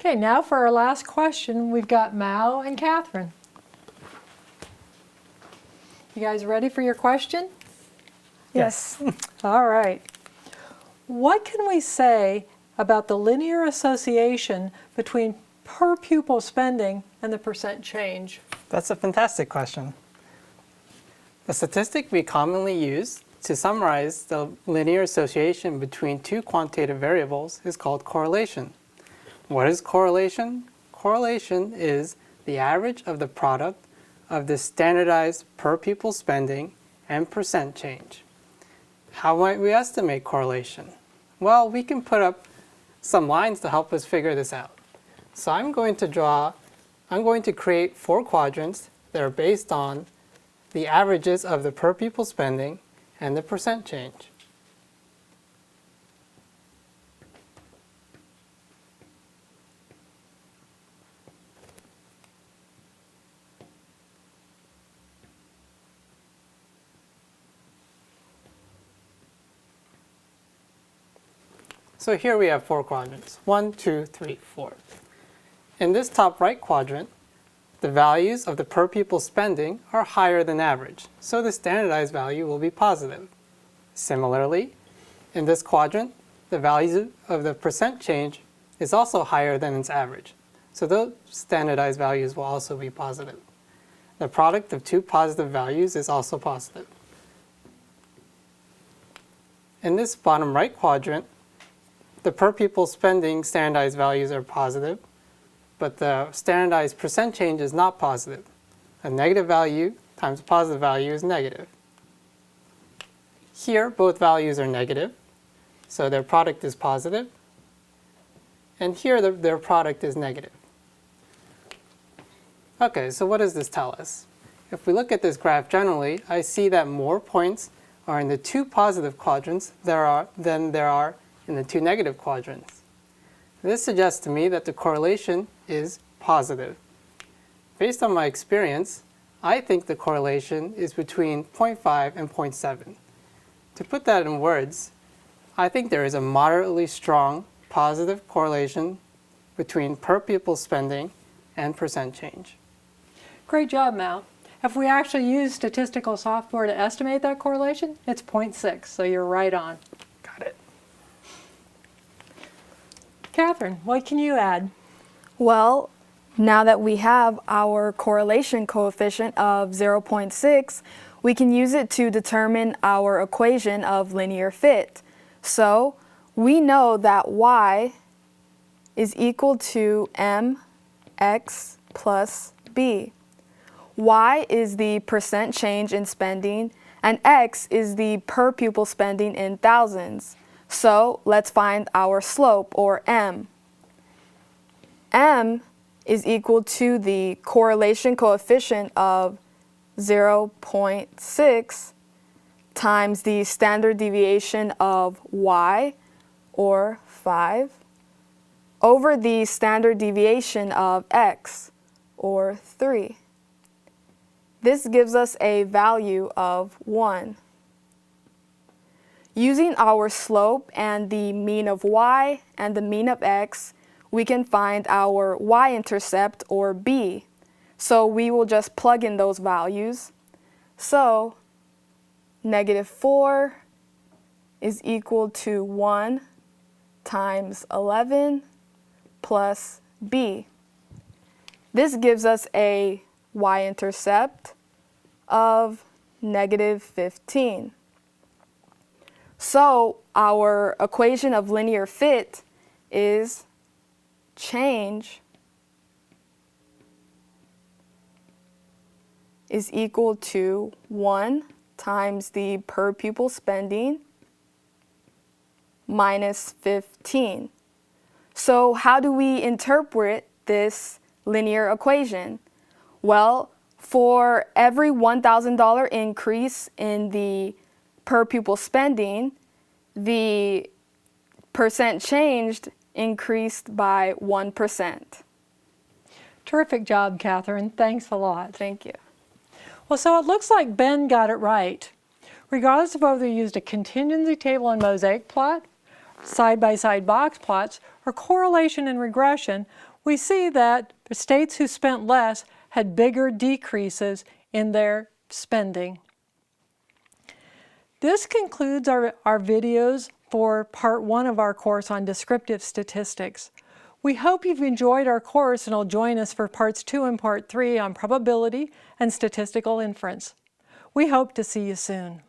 Okay, now for our last question, we've got Mao and Catherine. You guys ready for your question? Yes. All right. What can we say about the linear association between per pupil spending and the percent change? That's a fantastic question. The statistic we commonly use to summarize the linear association between two quantitative variables is called correlation. What is correlation? Correlation is the average of the product of the standardized per pupil spending and percent change. How might we estimate correlation? Well, we can put up some lines to help us figure this out. So I'm going to create 4 quadrants that are based on the averages of the per pupil spending and the percent change. So here we have 4 quadrants, 1, 2, 3, 4. In this top right quadrant, the values of the per pupil spending are higher than average, so the standardized value will be positive. Similarly, in this quadrant, the value of the percent change is also higher than its average, so those standardized values will also be positive. The product of 2 positive values is also positive. In this bottom right quadrant, the per pupil spending standardized values are positive, but the standardized percent change is not positive. A negative value times a positive value is negative. Here, both values are negative, so their product is positive. And here, their product is negative. Okay, so what does this tell us? If we look at this graph generally, I see that more points are in the 2 positive quadrants than there are in the 2 negative quadrants. This suggests to me that the correlation is positive. Based on my experience, I think the correlation is between 0.5 and 0.7. To put that in words, I think there is a moderately strong positive correlation between per pupil spending and percent change. Great job, Mao. If we actually use statistical software to estimate that correlation, it's 0.6, so you're right on. Got it. Catherine, what can you add? Well, now that we have our correlation coefficient of 0.6, we can use it to determine our equation of linear fit. So we know that y is equal to mx plus b. Y is the percent change in spending, and x is the per pupil spending in thousands. So let's find our slope, or m. M is equal to the correlation coefficient of 0.6 times the standard deviation of y, or 5, over the standard deviation of x, or 3. This gives us a value of 1. Using our slope and the mean of y and the mean of x, we can find our y-intercept, or b. So we will just plug in those values. So -4 is equal to 1 times 11 plus b. This gives us a y-intercept of -15. So our equation of linear fit is change is equal to 1 times the per pupil spending minus 15. So how do we interpret this linear equation? Well, for every $1,000 increase in the per pupil spending, the percent changed increased by 1%. Terrific job, Catherine. Thanks a lot. Thank you. Well, so it looks like Ben got it right. Regardless of whether you used a contingency table and mosaic plot, side-by-side box plots, or correlation and regression, we see that the states who spent less had bigger decreases in their spending. This concludes our videos for part 1 of our course on descriptive statistics. We hope you've enjoyed our course and will join us for parts 2 and part 3 on probability and statistical inference. We hope to see you soon.